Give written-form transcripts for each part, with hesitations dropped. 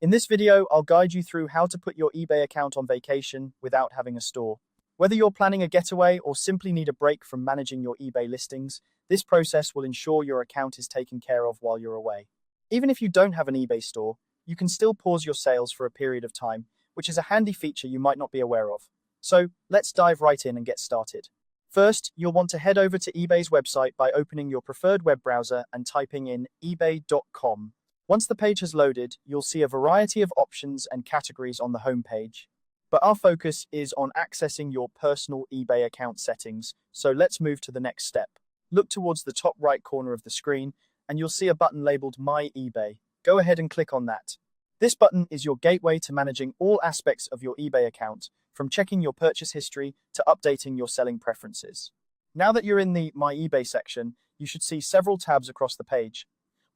In this video, I'll guide you through how to put your eBay account on vacation without having a store. Whether you're planning a getaway or simply need a break from managing your eBay listings, this process will ensure your account is taken care of while you're away. Even if you don't have an eBay store, you can still pause your sales for a period of time, which is a handy feature you might not be aware of. So let's dive right in and get started. First, you'll want to head over to eBay's website by opening your preferred web browser and typing in ebay.com. Once the page has loaded, you'll see a variety of options and categories on the home page. But our focus is on accessing your personal eBay account settings, so let's move to the next step. Look towards the top right corner of the screen, and you'll see a button labeled My eBay. Go ahead and click on that. This button is your gateway to managing all aspects of your eBay account, from checking your purchase history to updating your selling preferences. Now that you're in the My eBay section, you should see several tabs across the page.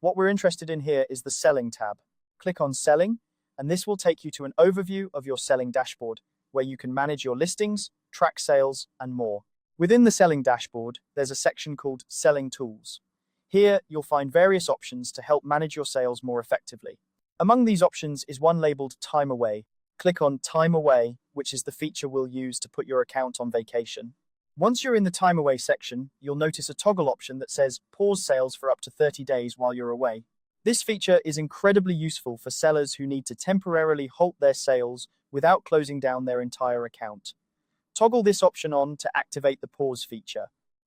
What we're interested in here is the Selling tab. Click on Selling, and this will take you to an overview of your selling dashboard, where you can manage your listings, track sales, and more. Within the Selling dashboard, there's a section called Selling Tools. Here, you'll find various options to help manage your sales more effectively. Among these options is one labeled Time Away. Click on Time Away, which is the feature we'll use to put your account on vacation. Once you're in the Time Away section, you'll notice a toggle option that says Pause Sales for up to 30 days while you're away. This feature is incredibly useful for sellers who need to temporarily halt their sales without closing down their entire account. Toggle this option on to activate the Pause feature.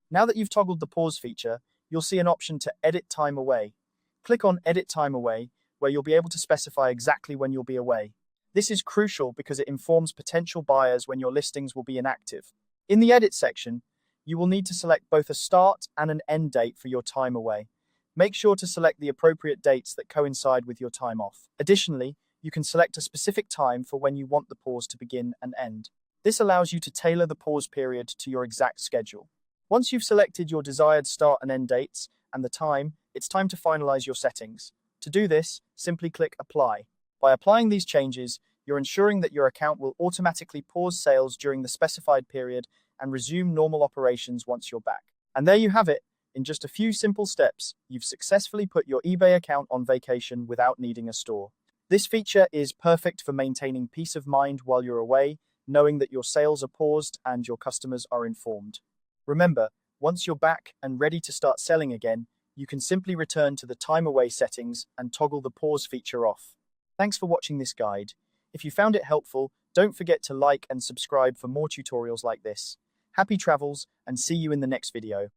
Now that you've toggled the Pause feature, you'll see an option to Edit Time Away. Click on Edit Time Away, where you'll be able to specify exactly when you'll be away. This is crucial because it informs potential buyers when your listings will be inactive. In the Edit section, you will need to select both a start and an end date for your time away. Make sure to select the appropriate dates that coincide with your time off. Additionally, you can select a specific time for when you want the pause to begin and end. This allows you to tailor the pause period to your exact schedule. Once you've selected your desired start and end dates and the time, it's time to finalize your settings. To do this, simply click Apply. By applying these changes, you're ensuring that your account will automatically pause sales during the specified period and resume normal operations once you're back. And there you have it. In just a few simple steps, you've successfully put your eBay account on vacation without needing a store. This feature is perfect for maintaining peace of mind while you're away, knowing that your sales are paused and your customers are informed. Remember, once you're back and ready to start selling again, you can simply return to the Time Away settings and toggle the pause feature off. Thanks for watching this guide. If you found it helpful, don't forget to like and subscribe for more tutorials like this. Happy travels, and see you in the next video.